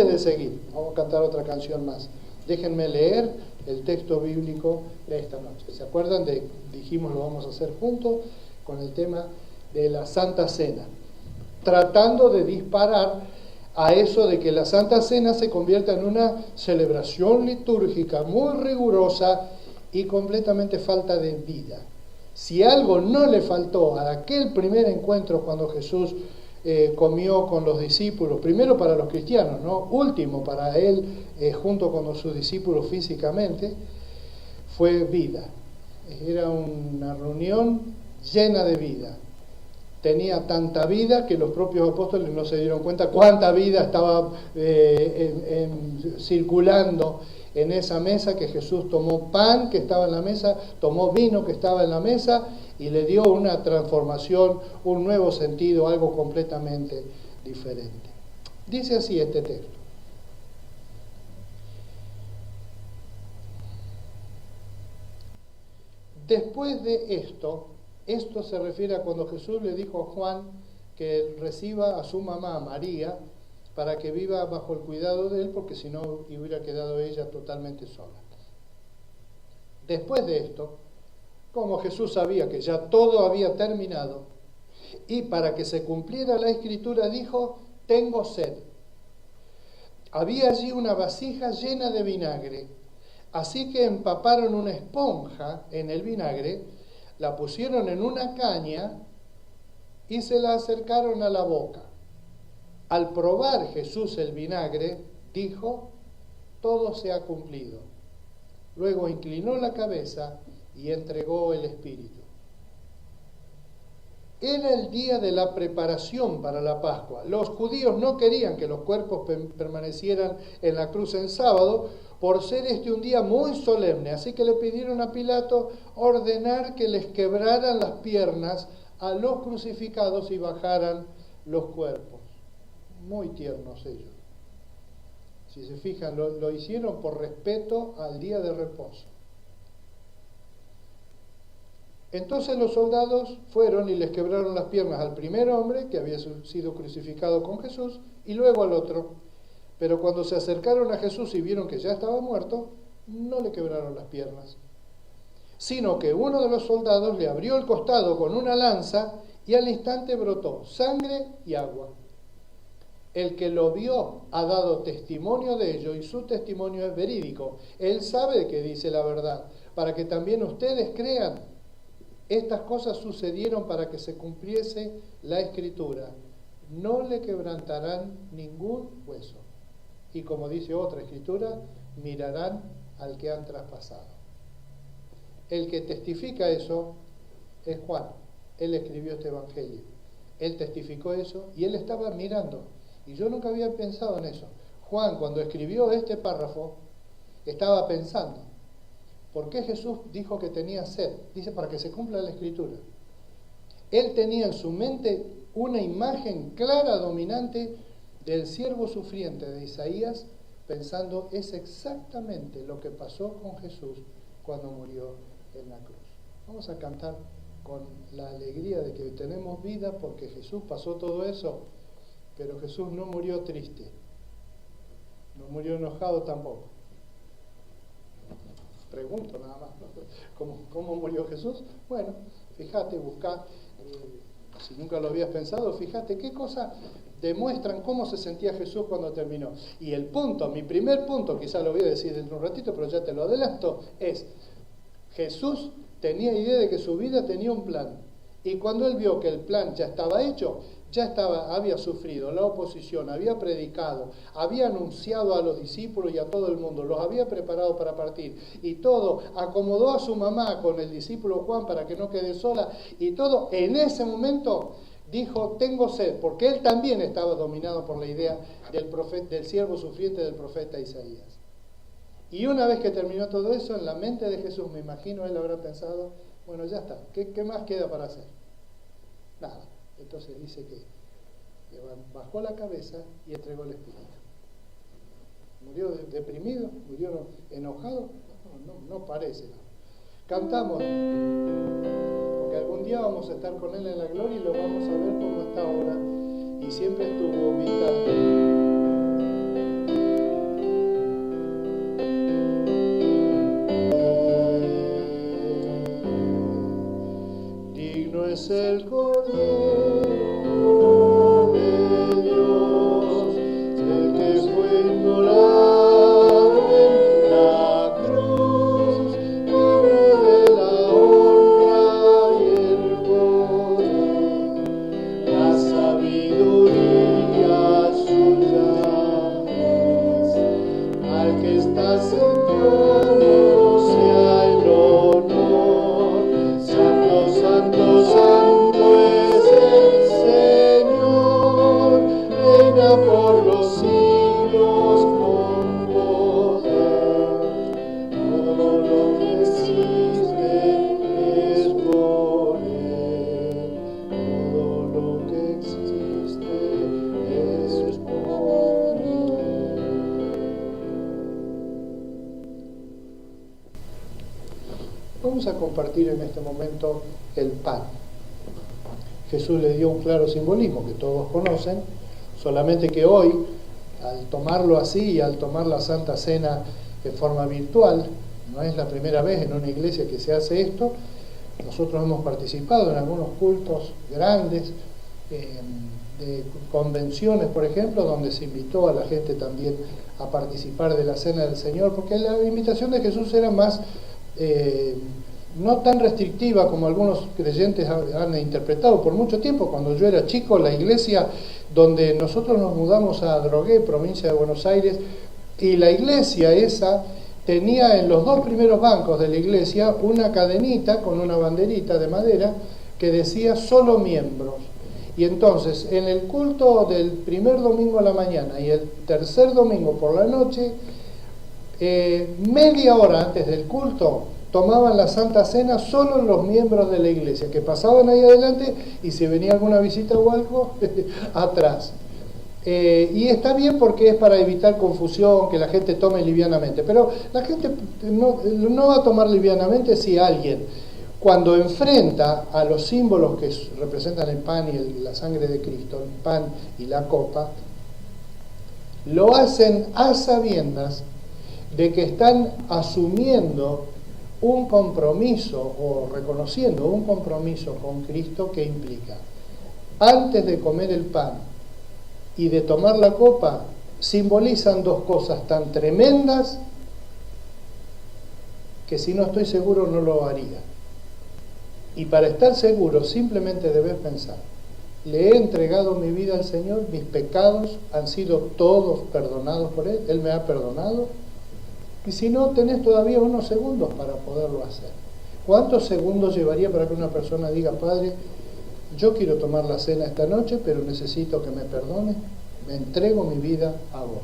de seguir, vamos a cantar otra canción más. Déjenme leer el texto bíblico de esta noche. ¿Se acuerdan? Dijimos lo vamos a hacer juntos con el tema de la Santa Cena, tratando de disparar a eso de que la Santa Cena se convierta en una celebración litúrgica muy rigurosa y completamente falta de vida. Si algo no le faltó a aquel primer encuentro cuando Jesús comió con los discípulos, primero para los cristianos, ¿no? Último para él, junto con sus discípulos físicamente, fue vida. Era una reunión llena de vida. Tenía tanta vida que los propios apóstoles no se dieron cuenta cuánta vida estaba circulando en esa mesa, que Jesús tomó pan que estaba en la mesa, tomó vino que estaba en la mesa y le dio una transformación, un nuevo sentido, algo completamente diferente. Dice así este texto. Después de esto se refiere a cuando Jesús le dijo a Juan que reciba a su mamá, a María, para que viva bajo el cuidado de él, porque si no hubiera quedado ella totalmente sola. Después de esto, como Jesús sabía que ya todo había terminado, y para que se cumpliera la Escritura dijo, tengo sed. Había allí una vasija llena de vinagre, así que empaparon una esponja en el vinagre, la pusieron en una caña y se la acercaron a la boca. Al probar Jesús el vinagre, dijo, todo se ha cumplido. Luego inclinó la cabeza y entregó el Espíritu. Era el día de la preparación para la Pascua. Los judíos no querían que los cuerpos permanecieran en la cruz en sábado, por ser este un día muy solemne. Así que le pidieron a Pilato ordenar que les quebraran las piernas a los crucificados y bajaran los cuerpos. Muy tiernos ellos. Si se fijan, lo hicieron por respeto al día de reposo. Entonces los soldados fueron y les quebraron las piernas al primer hombre que había sido crucificado con Jesús y luego al otro. Pero cuando se acercaron a Jesús y vieron que ya estaba muerto, no le quebraron las piernas, sino que uno de los soldados le abrió el costado con una lanza y al instante brotó sangre y agua. El que lo vio ha dado testimonio de ello y su testimonio es verídico. Él sabe que dice la verdad, para que también ustedes crean. Estas cosas sucedieron para que se cumpliese la Escritura. No le quebrantarán ningún hueso. Y como dice otra Escritura, mirarán al que han traspasado. El que testifica eso es Juan. Él escribió este Evangelio. Él testificó eso y él estaba mirando. Y yo nunca había pensado en eso. Juan, cuando escribió este párrafo, estaba pensando, ¿por qué Jesús dijo que tenía sed? Dice, para que se cumpla la Escritura. Él tenía en su mente una imagen clara, dominante, del siervo sufriente de Isaías, pensando, es exactamente lo que pasó con Jesús cuando murió en la cruz. Vamos a cantar con la alegría de que tenemos vida porque Jesús pasó todo eso, pero Jesús no murió triste, no murió enojado tampoco. Pregunto nada más, ¿cómo murió Jesús? Bueno, fíjate, buscá, si nunca lo habías pensado, fíjate qué cosas demuestran cómo se sentía Jesús cuando terminó. Y el punto, mi primer punto, quizá lo voy a decir dentro de un ratito, pero ya te lo adelanto, es, Jesús tenía idea de que su vida tenía un plan. Y cuando él vio que el plan ya estaba hecho, había sufrido la oposición, había predicado, había anunciado a los discípulos y a todo el mundo, los había preparado para partir y todo, acomodó a su mamá con el discípulo Juan para que no quede sola y todo, en ese momento dijo, tengo sed, porque él también estaba dominado por la idea del siervo sufriente del profeta Isaías. Y una vez que terminó todo eso, en la mente de Jesús, me imagino, él habrá pensado, bueno, ya está, ¿qué más queda para hacer? Nada. Entonces dice que bajó la cabeza y entregó el Espíritu. ¿Murió deprimido? ¿Murió enojado? No parece. Cantamos, porque algún día vamos a estar con Él en la gloria y lo vamos a ver como está ahora. Y siempre estuvo vital. es el Cordero de Dios, el que fue inmolado en la cruz, digno de la honra y el poder, la sabiduría suya es. Al que está sentado sea el honor. Santo, santo, santo es el Señor, reina por los siglos con poder. Todo lo que existe es por Él, todo lo que existe es por Él. Vamos a compartir en este momento el pan. Jesús le dio un claro simbolismo que todos conocen, solamente que hoy, al tomarlo así y al tomar la Santa Cena de forma virtual, no es la primera vez en una iglesia que se hace esto. Nosotros hemos participado en algunos cultos grandes, de convenciones, por ejemplo, donde se invitó a la gente también a participar de la Cena del Señor, porque la invitación de Jesús era más no tan restrictiva como algunos creyentes han interpretado por mucho tiempo. Cuando yo era chico, la iglesia donde nosotros nos mudamos a Adrogué, provincia de Buenos Aires, y la iglesia esa tenía en los dos primeros bancos de la iglesia una cadenita con una banderita de madera que decía solo miembros. Y entonces en el culto del primer domingo a la mañana y el tercer domingo por la noche, media hora antes del culto tomaban la Santa Cena solo los miembros de la iglesia, que pasaban ahí adelante y si venía alguna visita o algo, atrás. Y está bien porque es para evitar confusión, que la gente tome livianamente, pero la gente no va a tomar livianamente si alguien, cuando enfrenta a los símbolos que representan el pan y la sangre de Cristo, el pan y la copa, lo hacen a sabiendas de que están asumiendo un compromiso o reconociendo un compromiso con Cristo que implica, antes de comer el pan y de tomar la copa, simbolizan dos cosas tan tremendas que si no estoy seguro no lo haría. Y para estar seguro simplemente debes pensar, le he entregado mi vida al Señor, mis pecados han sido todos perdonados por Él, Él me ha perdonado. Y si no, tenés todavía unos segundos para poderlo hacer. ¿Cuántos segundos llevaría para que una persona diga, Padre, yo quiero tomar la cena esta noche, pero necesito que me perdone, me entrego mi vida a vos?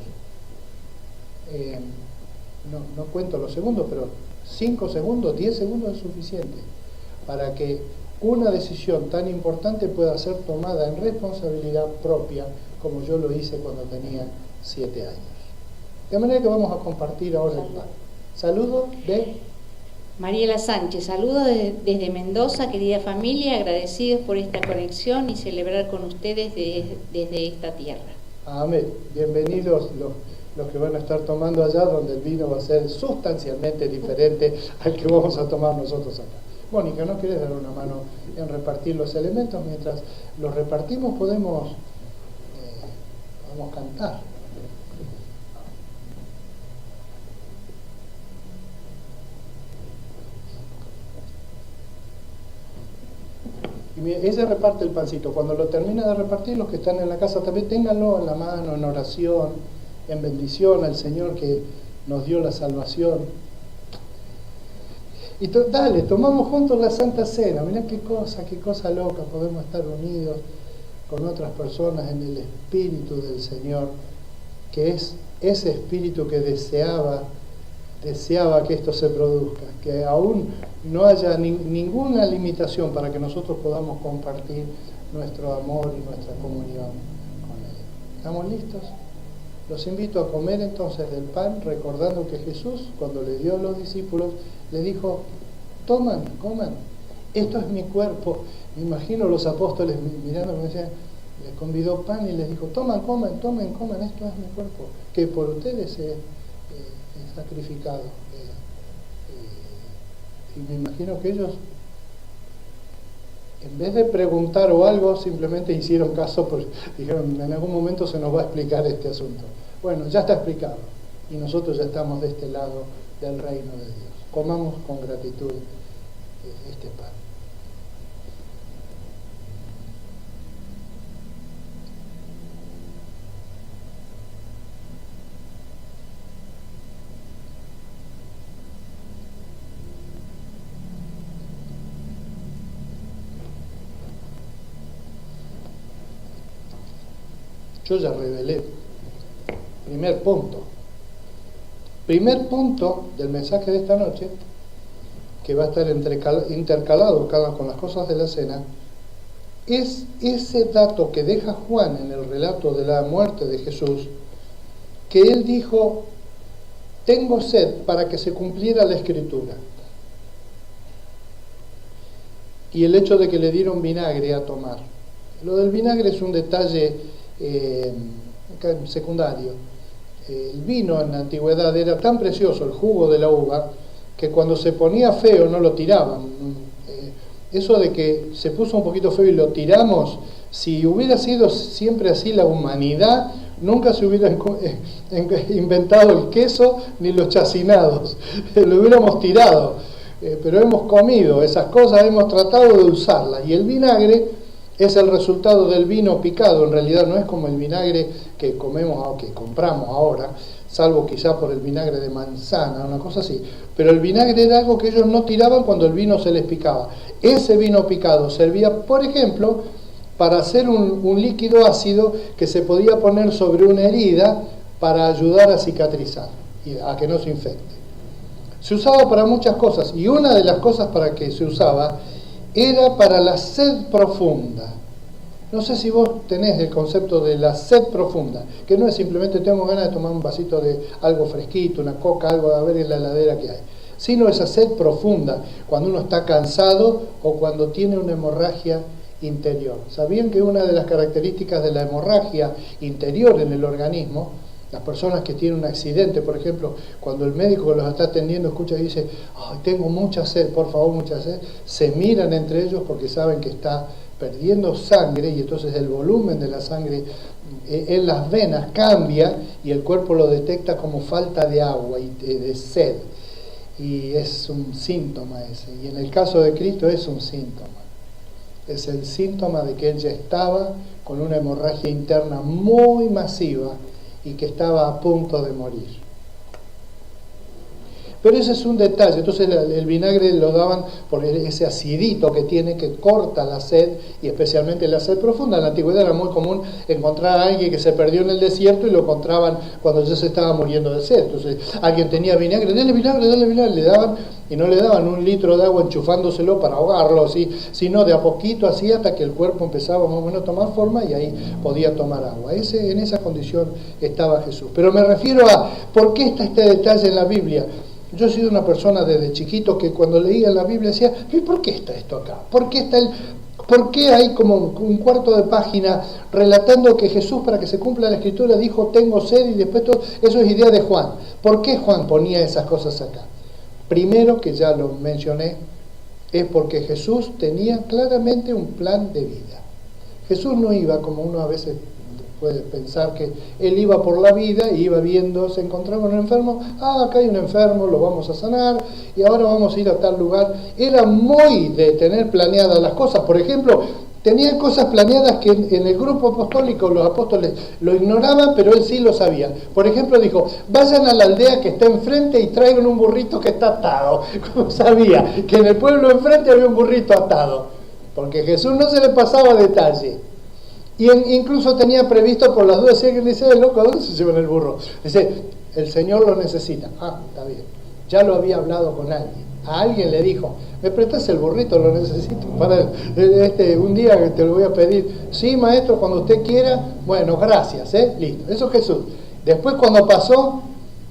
No cuento los segundos, pero 5 segundos, 10 segundos es suficiente para que una decisión tan importante pueda ser tomada en responsabilidad propia, como yo lo hice cuando tenía 7 años. De manera que vamos a compartir ahora el pan. Saludo de Mariela Sánchez. Saludo desde Mendoza, querida familia, agradecidos por esta conexión y celebrar con ustedes desde esta tierra. Amén. Bienvenidos los que van a estar tomando allá, donde el vino va a ser sustancialmente diferente al que vamos a tomar nosotros acá. Mónica, ¿no querés dar una mano en repartir los elementos? Mientras los repartimos podemos cantar. Y ella reparte el pancito. Cuando lo termina de repartir, los que están en la casa también ténganlo en la mano, en oración, en bendición al Señor que nos dio la salvación. Y dale, tomamos juntos la Santa Cena. Mirá qué cosa loca, podemos estar unidos con otras personas en el Espíritu del Señor, que es ese Espíritu que deseaba que esto se produzca, que aún no haya ninguna limitación para que nosotros podamos compartir nuestro amor y nuestra comunión con Él. ¿Estamos listos? Los invito a comer entonces del pan, recordando que Jesús, cuando le dio a los discípulos, le dijo, toman, coman, esto es mi cuerpo. Me imagino los apóstoles mirando, me decían, les convidó pan y les dijo, tomen, coman, esto es mi cuerpo, que por ustedes es sacrificado. Y me imagino que ellos En vez de preguntar o algo, simplemente hicieron caso, dijeron, en algún momento se nos va a explicar este asunto. Bueno, ya está explicado, y nosotros ya estamos de este lado del reino de Dios. Comamos con gratitud este pan. Yo ya revelé. Primer punto del mensaje de esta noche, que va a estar intercalado con las cosas de la cena, es ese dato que deja Juan en el relato de la muerte de Jesús, que él dijo, tengo sed, para que se cumpliera la Escritura. Y el hecho de que le dieron vinagre a tomar. Lo del vinagre es un detalle secundario. El vino en la antigüedad era tan precioso, el jugo de la uva, que cuando se ponía feo no lo tiraban. Eso de que se puso un poquito feo y lo tiramos, si hubiera sido siempre así la humanidad, nunca se hubiera inventado el queso ni los chacinados, lo hubiéramos tirado, pero hemos comido esas cosas, hemos tratado de usarlas, y el vinagre es el resultado del vino picado. En realidad no es como el vinagre que comemos o que compramos ahora, salvo quizá por el vinagre de manzana, una cosa así. Pero el vinagre era algo que ellos no tiraban cuando el vino se les picaba. Ese vino picado servía, por ejemplo, para hacer un líquido ácido que se podía poner sobre una herida para ayudar a cicatrizar y a que no se infecte. Se usaba para muchas cosas, y una de las cosas para que se usaba era para la sed profunda. No sé si vos tenés el concepto de la sed profunda, que no es simplemente tengo ganas de tomar un vasito de algo fresquito, una coca, algo a ver en la heladera que hay, sino esa sed profunda, cuando uno está cansado o cuando tiene una hemorragia interior. ¿Sabían que una de las características de la hemorragia interior en el organismo, las personas que tienen un accidente, por ejemplo, cuando el médico los está atendiendo escucha y dice, ay, tengo mucha sed, por favor, mucha sed, se miran entre ellos porque saben que está perdiendo sangre, y entonces el volumen de la sangre en las venas cambia y el cuerpo lo detecta como falta de agua y de sed, y es un síntoma ese, y en el caso de Cristo es un síntoma, es el síntoma de que él ya estaba con una hemorragia interna muy masiva y que estaba a punto de morir. Pero ese es un detalle. Entonces el vinagre lo daban por ese acidito que tiene, que corta la sed, y especialmente la sed profunda. En la antigüedad era muy común encontrar a alguien que se perdió en el desierto y lo encontraban cuando ya se estaba muriendo de sed. Entonces alguien tenía vinagre, dale vinagre, le daban, y no le daban 1 litro de agua enchufándoselo para ahogarlo, así, sino de a poquito, así, hasta que el cuerpo empezaba más o menos a tomar forma y ahí podía tomar agua. En esa condición estaba Jesús. Pero me refiero a, ¿por qué está este detalle en la Biblia? Yo he sido una persona desde chiquito que cuando leía la Biblia decía, ¿y por qué está esto acá? ¿Por qué hay como un cuarto de página relatando que Jesús, para que se cumpla la Escritura, dijo, tengo sed, y después todo eso es idea de Juan? ¿Por qué Juan ponía esas cosas acá? Primero, que ya lo mencioné, es porque Jesús tenía claramente un plan de vida. Jesús no iba, como uno a veces puede pensar, que él iba por la vida y iba viendo, se encontraba un enfermo, acá hay un enfermo, lo vamos a sanar, y ahora vamos a ir a tal lugar. Era muy de tener planeadas las cosas. Por ejemplo, tenía cosas planeadas que en el grupo apostólico los apóstoles lo ignoraban, pero él sí lo sabía. Por ejemplo, dijo, vayan a la aldea que está enfrente y traigan un burrito que está atado. Como sabía que en el pueblo enfrente había un burrito atado, porque Jesús no se le pasaba detalle. Y incluso tenía previsto, por las dudas, si alguien dice, loco, ¿a dónde se llevan el burro? Dice, el Señor lo necesita. Está bien. Ya lo había hablado con alguien. A alguien le dijo, ¿me prestas el burrito? Lo necesito para un día que te lo voy a pedir. Sí, maestro, cuando usted quiera. Bueno, gracias, listo. Eso es Jesús. Después, cuando pasó,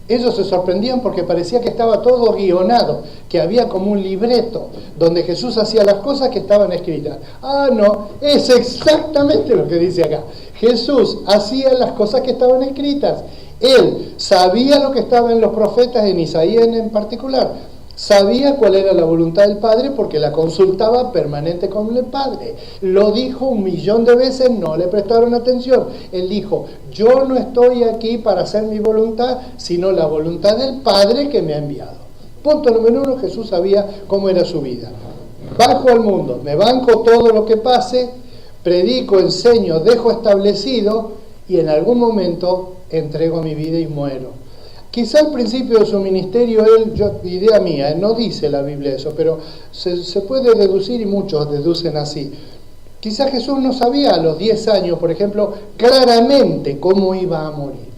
ellos se sorprendían porque parecía que estaba todo guionado, que había como un libreto donde Jesús hacía las cosas que estaban escritas. No, es exactamente lo que dice acá. Jesús hacía las cosas que estaban escritas. Él sabía lo que estaba en los profetas, en Isaías en particular. Sabía cuál era la voluntad del Padre porque la consultaba permanente con el Padre. Lo dijo 1.000.000 de veces, no le prestaron atención. Él dijo, yo no estoy aquí para hacer mi voluntad, sino la voluntad del Padre que me ha enviado. Punto número 1, Jesús sabía cómo era su vida. Bajo al mundo, me banco todo lo que pase, predico, enseño, dejo establecido y en algún momento entrego mi vida y muero. Quizá al principio de su ministerio, idea mía, no dice la Biblia eso, pero se puede deducir y muchos deducen así. Quizá Jesús no sabía a los 10 años, por ejemplo, claramente cómo iba a morir.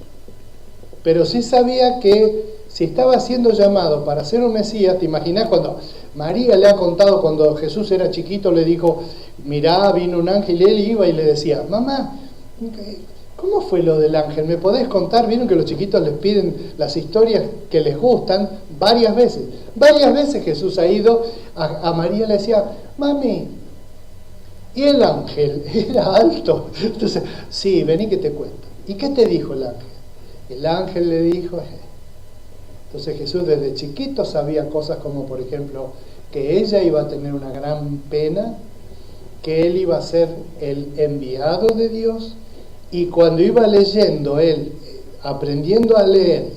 Pero sí sabía que si estaba siendo llamado para ser un Mesías, ¿te imaginas cuando María le ha contado cuando Jesús era chiquito, le dijo, mirá, vino un ángel y él iba y le decía, mamá, ¿cómo fue lo del ángel? ¿Me podés contar? Vieron que los chiquitos les piden las historias que les gustan varias veces. Varias veces Jesús ha ido a María, le decía, mami, ¿y el ángel era alto? Entonces, sí, vení que te cuento. ¿Y qué te dijo el ángel? El ángel le dijo... Entonces Jesús desde chiquito sabía cosas como, por ejemplo, que ella iba a tener una gran pena, que él iba a ser el enviado de Dios. Y cuando iba leyendo él, aprendiendo a leer,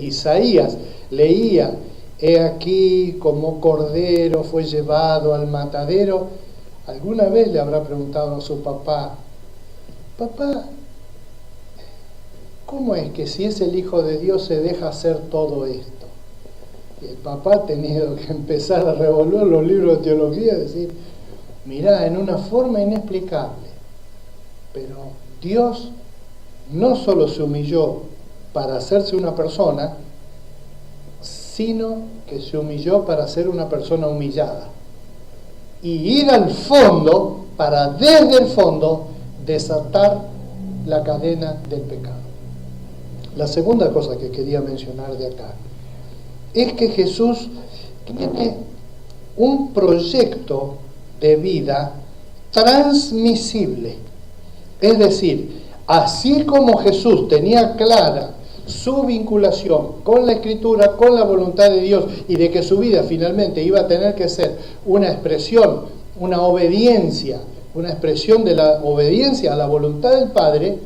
Isaías leía, he aquí como cordero fue llevado al matadero, alguna vez le habrá preguntado a su papá, papá, ¿cómo es que si es el Hijo de Dios se deja hacer todo esto? Y el papá ha tenido que empezar a revolver los libros de teología y decir, mirá, en una forma inexplicable, pero Dios no solo se humilló para hacerse una persona, sino que se humilló para ser una persona humillada. Y ir al fondo para desde el fondo desatar la cadena del pecado. La segunda cosa que quería mencionar de acá es que Jesús tiene un proyecto de vida transmisible. Es decir, así como Jesús tenía clara su vinculación con la Escritura, con la voluntad de Dios y de que su vida finalmente iba a tener que ser una expresión, una obediencia, una expresión de la obediencia a la voluntad del Padre,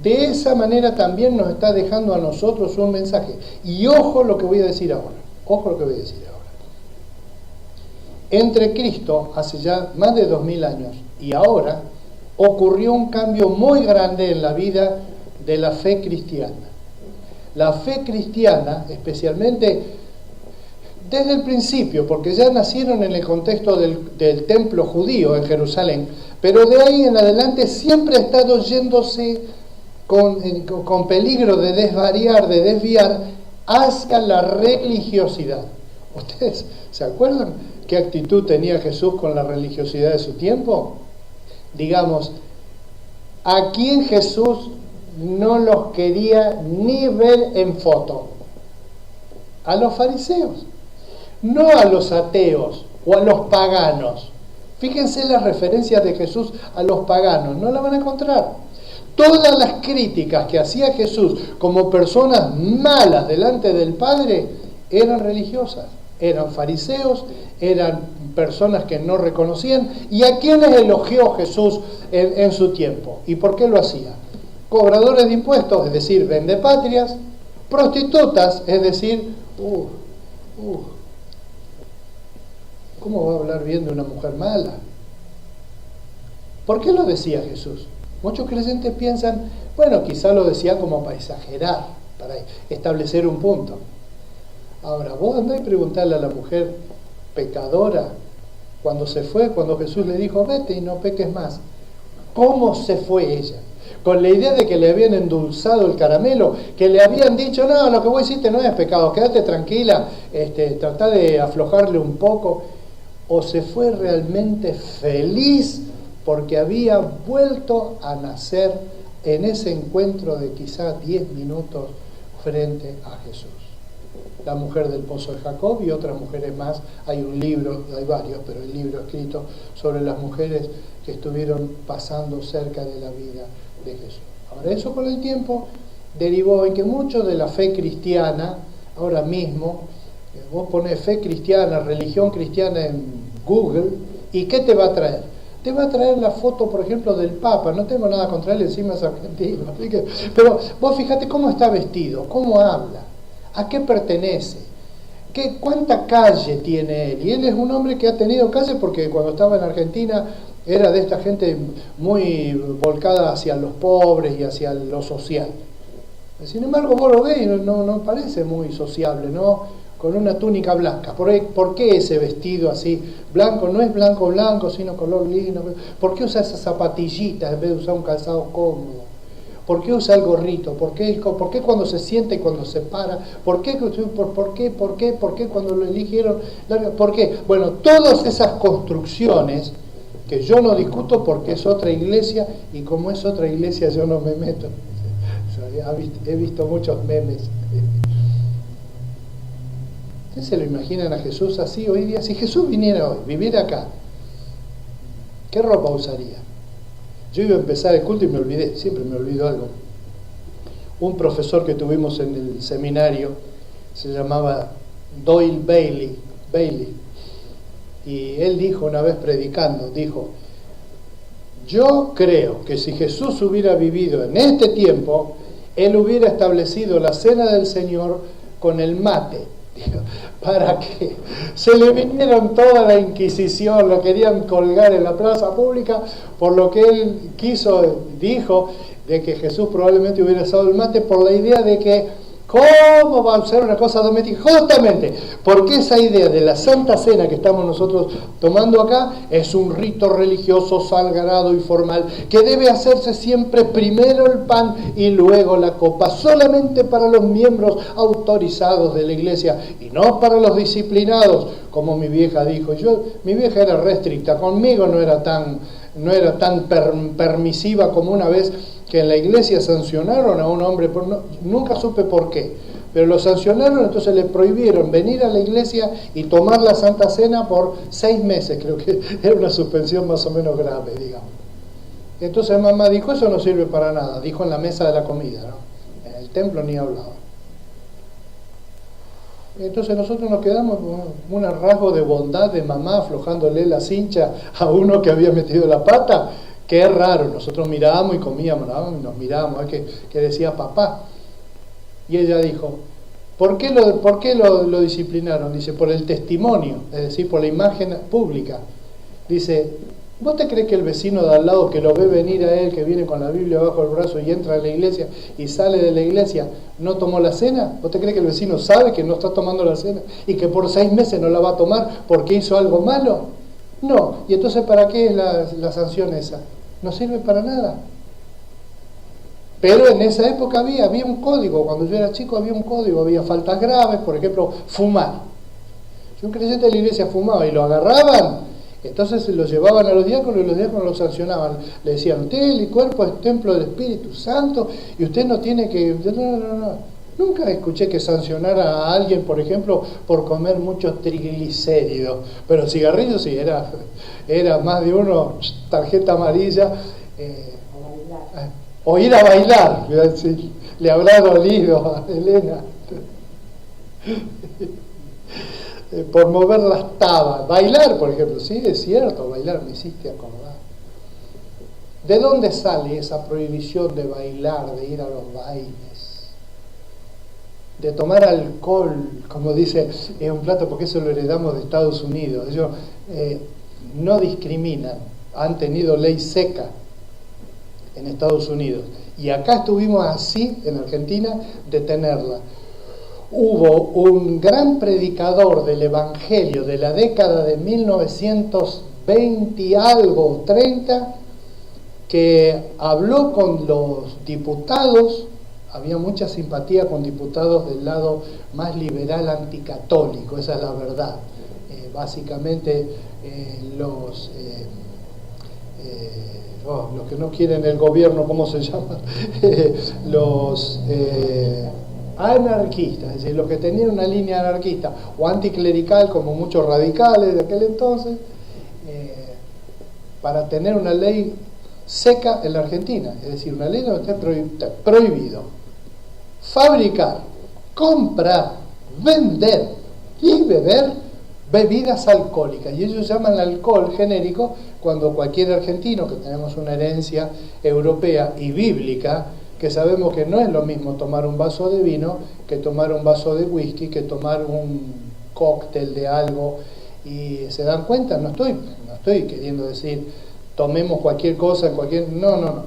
de esa manera también nos está dejando a nosotros un mensaje. Y ojo lo que voy a decir ahora, Entre Cristo, hace ya más de 2000 años, y ahora, ocurrió un cambio muy grande en la vida de la fe cristiana. La fe cristiana, especialmente desde el principio, porque ya nacieron en el contexto del templo judío en Jerusalén, pero de ahí en adelante siempre ha estado yéndose con peligro de desvariar, de desviar hacia la religiosidad. ¿Ustedes se acuerdan qué actitud tenía Jesús con la religiosidad de su tiempo? Digamos, ¿a quién Jesús no los quería ni ver en foto? A los fariseos, no a los ateos o a los paganos. Fíjense las referencias de Jesús a los paganos, no la van a encontrar. Todas las críticas que hacía Jesús como personas malas delante del Padre eran religiosas, eran fariseos, eran personas que no reconocían. ¿Y a quiénes elogió Jesús en su tiempo? ¿Y por qué lo hacía? Cobradores de impuestos, es decir, vendepatrias, prostitutas, es decir, ¿cómo va a hablar bien de una mujer mala? ¿Por qué lo decía Jesús? Muchos creyentes piensan, bueno, quizá lo decía como para exagerar, para establecer un punto. Ahora, vos andá y preguntarle a la mujer pecadora, cuando se fue, cuando Jesús le dijo, vete y no peques más, ¿cómo se fue ella? Con la idea de que le habían endulzado el caramelo, que le habían dicho, no, lo que vos hiciste no es pecado, quédate tranquila, tratá de aflojarle un poco. O se fue realmente feliz porque había vuelto a nacer en ese encuentro de quizás 10 minutos frente a Jesús. La mujer del pozo de Jacob y otras mujeres más. Hay un libro, hay varios, pero el libro escrito sobre las mujeres que estuvieron pasando cerca de la vida de Jesús. Ahora, eso con el tiempo derivó en que mucho de la fe cristiana ahora mismo Vos ponés fe cristiana, religión cristiana en Google, ¿y qué te va a traer? Te va a traer la foto, por ejemplo, del Papa. No tengo nada contra él, encima es argentino. Pero vos fíjate cómo está vestido, cómo habla, a qué pertenece, cuánta calle tiene él. Y él es un hombre que ha tenido calle porque cuando estaba en Argentina era de esta gente muy volcada hacia los pobres y hacia lo social. Sin embargo, vos lo ves y no parece muy sociable, ¿no? Con una túnica blanca. ¿Por qué ese vestido así blanco? No es blanco, sino color lino. ¿Por qué usa esas zapatillitas en vez de usar un calzado cómodo? ¿Por qué usa el gorrito? ¿Por qué cuando se sienta y cuando se para? ¿Por qué cuando lo eligieron? ¿Por qué? Bueno, todas esas construcciones que yo no discuto porque es otra iglesia, y como es otra iglesia yo no me meto. He visto muchos memes. ¿Ustedes se lo imaginan a Jesús así hoy día? Si Jesús viniera hoy, viviera acá, ¿qué ropa usaría? Yo iba a empezar el culto y me olvidé, siempre me olvido algo. Un profesor que tuvimos en el seminario se llamaba Doyle Bailey, y él dijo una vez predicando, yo creo que si Jesús hubiera vivido en este tiempo, él hubiera establecido la cena del Señor con el mate, para que se le vinieron toda la Inquisición, lo querían colgar en la plaza pública, por lo que él dijo de que Jesús probablemente hubiera usado el mate por la idea de que ¿cómo va a ser una cosa doméstica? Justamente porque esa idea de la Santa Cena que estamos nosotros tomando acá es un rito religioso sagrado y formal que debe hacerse siempre primero el pan y luego la copa, solamente para los miembros autorizados de la iglesia y no para los disciplinados, como mi vieja dijo. Mi vieja era restricta, conmigo no era tan permisiva como una vez que en la iglesia sancionaron a un hombre, nunca supe por qué, pero lo sancionaron, entonces le prohibieron venir a la iglesia y tomar la Santa Cena por 6 meses, creo que era una suspensión más o menos grave, digamos. Entonces mamá dijo, eso no sirve para nada, dijo en la mesa de la comida, ¿no? En el templo ni hablaba. Entonces nosotros nos quedamos con un rasgo de bondad de mamá aflojándole la cincha a uno que había metido la pata. Qué raro, nosotros mirábamos y comíamos, ¿no? Nos mirábamos, que decía papá. Y ella dijo, ¿por qué lo disciplinaron? Dice, por el testimonio, es decir, por la imagen pública. Dice, ¿vos te crees que el vecino de al lado que lo ve venir a él, que viene con la Biblia bajo el brazo y entra a la iglesia y sale de la iglesia, no tomó la cena? ¿Vos te crees que el vecino sabe que no está tomando la cena y que por 6 meses no la va a tomar porque hizo algo malo? No. ¿Y entonces para qué es la sanción esa? No sirve para nada. Pero en esa época había un código. Cuando yo era chico había un código, había faltas graves, por ejemplo, fumar. Si un creyente de la iglesia fumaba y lo agarraban, entonces lo llevaban a los diáconos y los diáconos lo sancionaban. Le decían, usted el cuerpo es templo del Espíritu Santo y usted no tiene que... No. Nunca escuché que sancionara a alguien, por ejemplo, por comer muchos triglicéridos. Pero cigarrillos sí, era más de uno, tarjeta amarilla. O ir a bailar, le habrá dolido a Elena. Por mover las tabas. Bailar, por ejemplo, sí, es cierto, bailar, me hiciste acordar. ¿De dónde sale esa prohibición de bailar, de ir a los bailes? De tomar alcohol, como dice, es un plato, porque eso lo heredamos de Estados Unidos. Ellos no discriminan, han tenido ley seca en Estados Unidos. Y acá estuvimos así, en Argentina, de tenerla. Hubo un gran predicador del Evangelio de la década de 1920 y algo, 30, que habló con los diputados. Había mucha simpatía con diputados del lado más liberal anticatólico, esa es la verdad. Básicamente los que no quieren el gobierno, ¿cómo se llama? Los anarquistas, es decir, los que tenían una línea anarquista o anticlerical, como muchos radicales de aquel entonces, para tener una ley seca en la Argentina, es decir, una ley donde esté prohibido fabricar, comprar, vender y beber bebidas alcohólicas. Y ellos llaman alcohol genérico cuando cualquier argentino, que tenemos una herencia europea y bíblica, que sabemos que no es lo mismo tomar un vaso de vino que tomar un vaso de whisky, que tomar un cóctel de algo. Y se dan cuenta, no estoy queriendo decir tomemos cualquier cosa,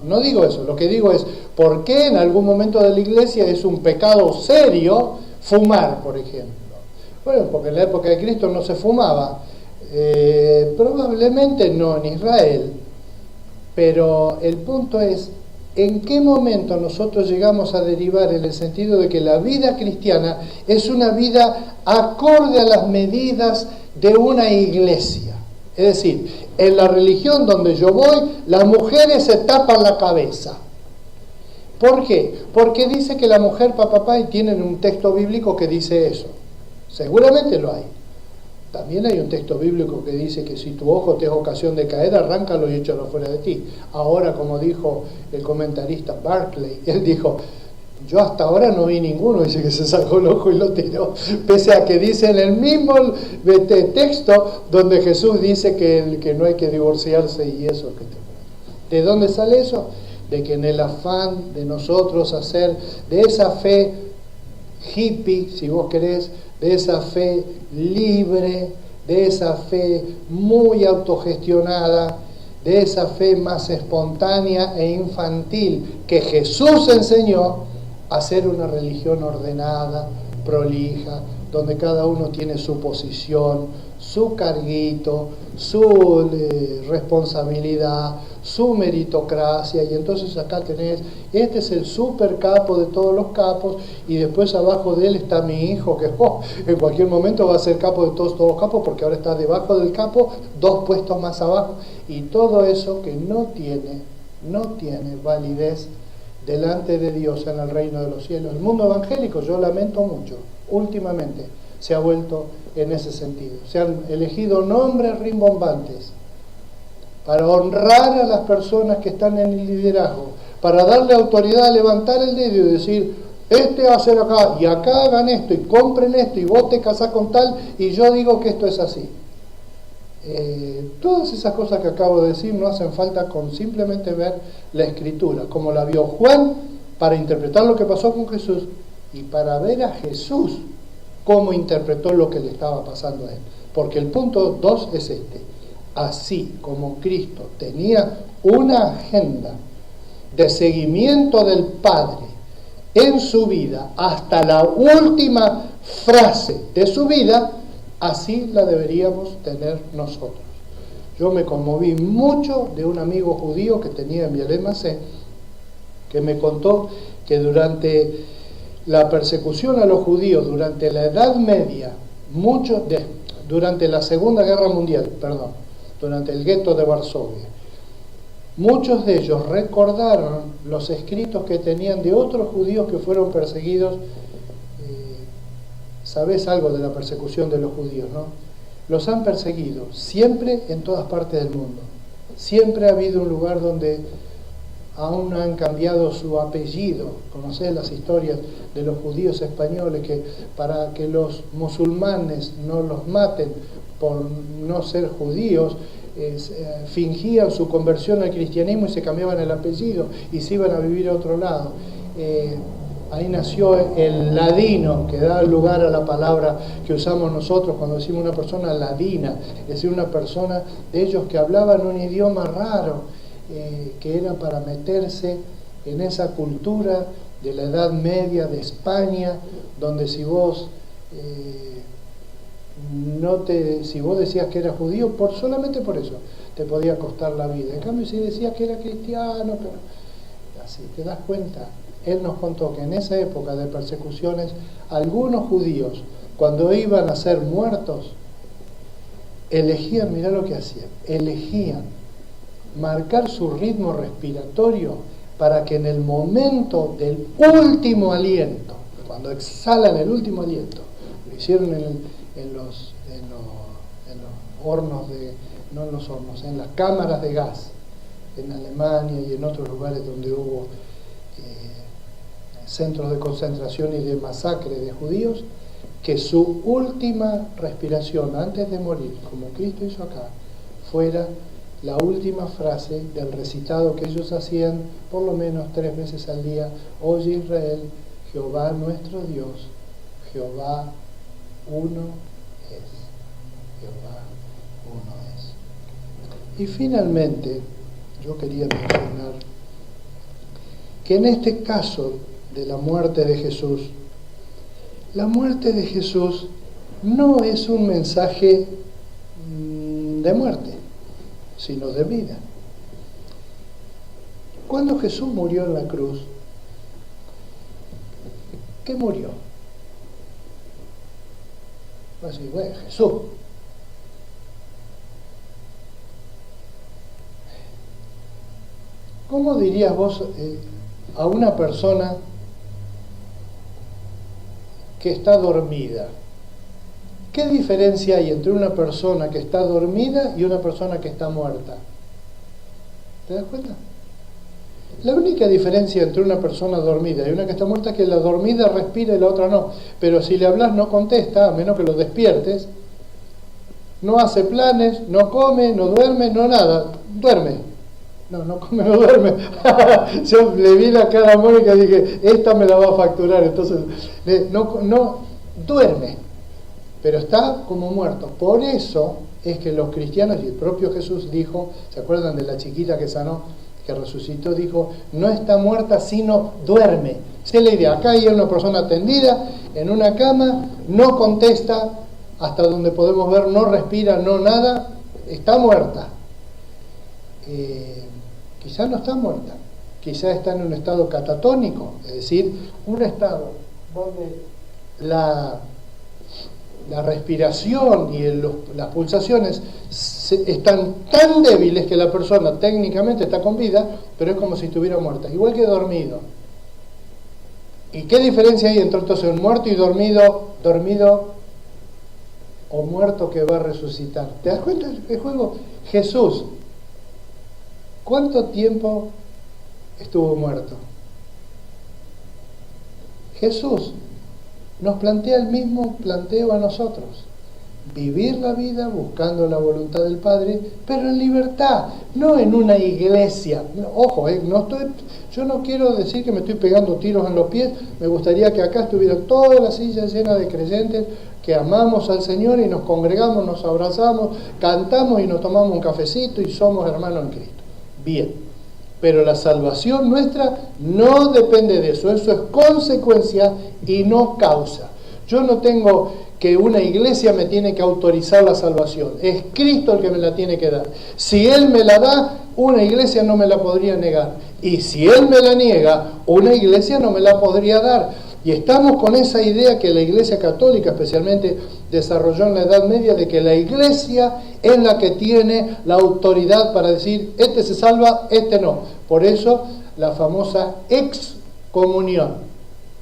no digo eso. Lo que digo es, ¿por qué en algún momento de la iglesia es un pecado serio fumar, por ejemplo? Bueno, porque en la época de Cristo no se fumaba, probablemente no en Israel, pero el punto es, ¿en qué momento nosotros llegamos a derivar en el sentido de que la vida cristiana es una vida acorde a las medidas de una iglesia? Es decir, en la religión donde yo voy, las mujeres se tapan la cabeza. ¿Por qué? Porque dice que la mujer, papá, y tienen un texto bíblico que dice eso. Seguramente lo hay. También hay un texto bíblico que dice que si tu ojo te es ocasión de caer, arráncalo y échalo fuera de ti. Ahora, como dijo el comentarista Barclay, él dijo, yo hasta ahora no vi ninguno, dice que se sacó el ojo y lo tiró, pese a que dice en el mismo texto donde Jesús dice que no hay que divorciarse y eso. ¿De dónde sale eso? De que en el afán de nosotros hacer de esa fe hippie, si vos querés, de esa fe libre, de esa fe muy autogestionada, de esa fe más espontánea e infantil que Jesús enseñó, a ser una religión ordenada, prolija, donde cada uno tiene su posición, su carguito, su responsabilidad, su meritocracia, y entonces acá tenés, este es el super capo de todos los capos, y después abajo de él está mi hijo, que en cualquier momento va a ser capo de todos los capos, porque ahora está debajo del capo, 2 puestos más abajo, y todo eso que no tiene validez delante de Dios en el reino de los cielos. El mundo evangélico, yo lamento mucho, últimamente se ha vuelto en ese sentido. Se han elegido nombres rimbombantes para honrar a las personas que están en el liderazgo, para darle autoridad a levantar el dedo y decir, este va a ser acá, y acá hagan esto, y compren esto, y vos te casás con tal, y yo digo que esto es así. Todas esas cosas que acabo de decir no hacen falta con simplemente ver la Escritura, como la vio Juan, para interpretar lo que pasó con Jesús, y para ver a Jesús cómo interpretó lo que le estaba pasando a él. Porque el punto 2 es este: así como Cristo tenía una agenda de seguimiento del Padre en su vida hasta la última frase de su vida, así la deberíamos tener nosotros. Yo me conmoví mucho de un amigo judío que tenía en Vielemacé, que me contó que durante la persecución a los judíos, durante la Edad Media, durante la Segunda Guerra Mundial, durante el gueto de Varsovia, muchos de ellos recordaron los escritos que tenían de otros judíos que fueron perseguidos. Sabés algo de la persecución de los judíos, ¿no? Los han perseguido siempre en todas partes del mundo. Siempre ha habido un lugar donde aún han cambiado su apellido. Conocés las historias de los judíos españoles que para que los musulmanes no los maten por no ser judíos, fingían su conversión al cristianismo y se cambiaban el apellido y se iban a vivir a otro lado. Ahí nació el ladino, que da lugar a la palabra que usamos nosotros cuando decimos una persona ladina, es decir, una persona de ellos que hablaban un idioma raro, que era para meterse en esa cultura de la Edad Media de España, donde si vos decías que eras judío, solamente por eso te podía costar la vida. En cambio, si decías que era cristiano, así te das cuenta. Él nos contó que en esa época de persecuciones, algunos judíos, cuando iban a ser muertos, elegían, mirá lo que hacían, elegían marcar su ritmo respiratorio para que en el momento del último aliento, cuando exhalan el último aliento, lo hicieron en los hornos no en los hornos, en las cámaras de gas, en Alemania y en otros lugares donde hubo centros de concentración y de masacre de judíos, que su última respiración antes de morir, como Cristo hizo acá, fuera la última frase del recitado que ellos hacían por lo menos 3 veces al día: Oye Israel, Jehová nuestro Dios, Jehová uno es. Jehová uno es. Y finalmente, yo quería mencionar que en este caso de la muerte de Jesús, la muerte de Jesús no es un mensaje de muerte, sino de vida. Cuando Jesús murió en la cruz, ¿qué murió? Así, bueno, Jesús. ¿Cómo dirías vos a una persona que está dormida? ¿Qué diferencia hay entre una persona que está dormida y una persona que está muerta? ¿Te das cuenta? La única diferencia entre una persona dormida y una que está muerta es que la dormida respira y la otra no. Pero si le hablas no contesta, a menos que lo despiertes. No hace planes, no come, no duerme, no nada. Duerme. No come, no duerme. Yo le vi la cara a Mónica y dije, esta me la va a facturar. Entonces, no duerme, pero está como muerto. Por eso es que los cristianos, y el propio Jesús dijo, ¿se acuerdan de la chiquita que sanó, que resucitó? Dijo, no está muerta, sino duerme. Esa es la idea. Acá hay una persona tendida en una cama, no contesta, hasta donde podemos ver, no respira, no nada, está muerta. Quizás no está muerta, quizás está en un estado catatónico, es decir, un estado donde la respiración y las pulsaciones están tan débiles que la persona técnicamente está con vida, pero es como si estuviera muerta, igual que dormido. ¿Y qué diferencia hay entre entonces un muerto y dormido o muerto que va a resucitar? ¿Te das cuenta del juego? Jesús, ¿cuánto tiempo estuvo muerto? Jesús nos plantea el mismo planteo a nosotros: vivir la vida buscando la voluntad del Padre, pero en libertad, no en una iglesia. Ojo, yo no quiero decir que me estoy pegando tiros en los pies. Me gustaría que acá estuviera toda la silla llena de creyentes que amamos al Señor y nos congregamos, nos abrazamos, cantamos y nos tomamos un cafecito y somos hermanos en Cristo. Bien, pero la salvación nuestra no depende de eso. Eso es consecuencia y no causa. Yo no tengo que una iglesia me tiene que autorizar la salvación. Es Cristo el que me la tiene que dar. Si Él me la da, una iglesia no me la podría negar. Y si Él me la niega, una iglesia no me la podría dar. Y estamos con esa idea que la Iglesia Católica especialmente desarrolló en la Edad Media, de que la iglesia es la que tiene la autoridad para decir, este se salva, este no. Por eso la famosa excomunión,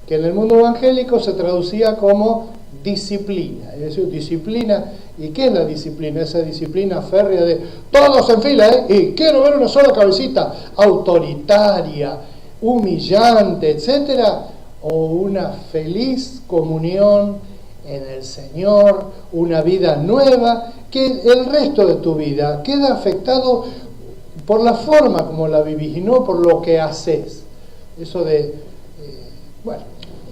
que en el mundo evangélico se traducía como disciplina. Es decir, disciplina. ¿Y qué es la disciplina? Esa disciplina férrea de todos en fila, y quiero ver una sola cabecita, autoritaria, humillante, etcétera, o una feliz comunión en el Señor, una vida nueva, que el resto de tu vida queda afectado por la forma como la vivís y no por lo que haces. Eso de, bueno,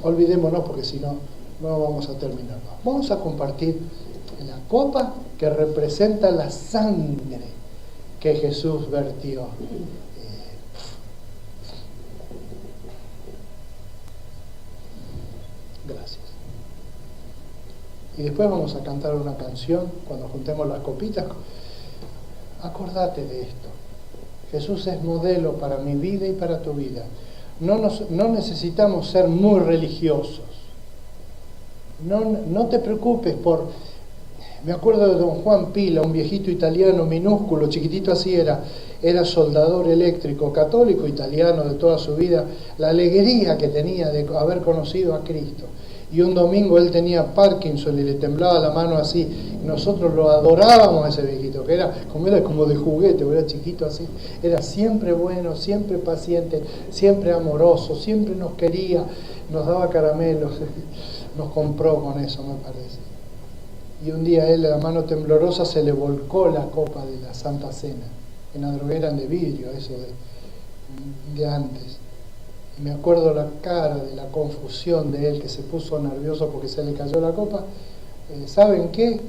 olvidémonos porque si no, no vamos a terminar. Vamos a compartir la copa que representa la sangre que Jesús vertió. Gracias. Y después vamos a cantar una canción cuando juntemos las copitas. Acordate de esto. Jesús es modelo para mi vida y para tu vida. No necesitamos ser muy religiosos. No te preocupes por... Me acuerdo de don Juan Pila, un viejito italiano minúsculo, chiquitito así era soldador eléctrico, católico italiano de toda su vida, la alegría que tenía de haber conocido a Cristo. Y un domingo él tenía Parkinson y le temblaba la mano así. Nosotros lo adorábamos a ese viejito, que era como de juguete, era chiquito así. Era siempre bueno, siempre paciente, siempre amoroso, siempre nos quería, nos daba caramelos. nos compró con eso, me parece. Y un día él, la mano temblorosa, se le volcó la copa de la Santa Cena. En la droguera eran de vidrio, eso de antes. Y me acuerdo la cara de la confusión de él, que se puso nervioso porque se le cayó la copa. ¿Saben qué?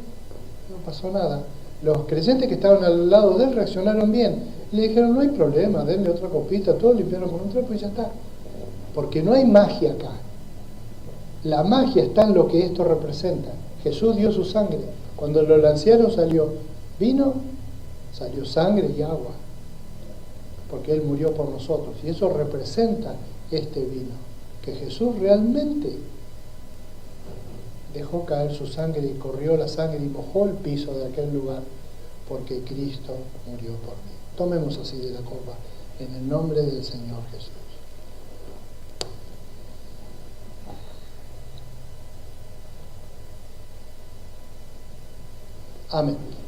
No pasó nada. Los creyentes que estaban al lado de él reaccionaron bien. Le dijeron, no hay problema, denle otra copita, todos limpiaron con un trapo y ya está. Porque no hay magia acá. La magia está en lo que esto representa. Jesús dio su sangre. Cuando lo lancearon salió vino, salió sangre y agua. Porque Él murió por nosotros. Y eso representa este vino. Que Jesús realmente dejó caer su sangre y corrió la sangre y mojó el piso de aquel lugar. Porque Cristo murió por mí. Tomemos así de la copa en el nombre del Señor Jesús. Amén.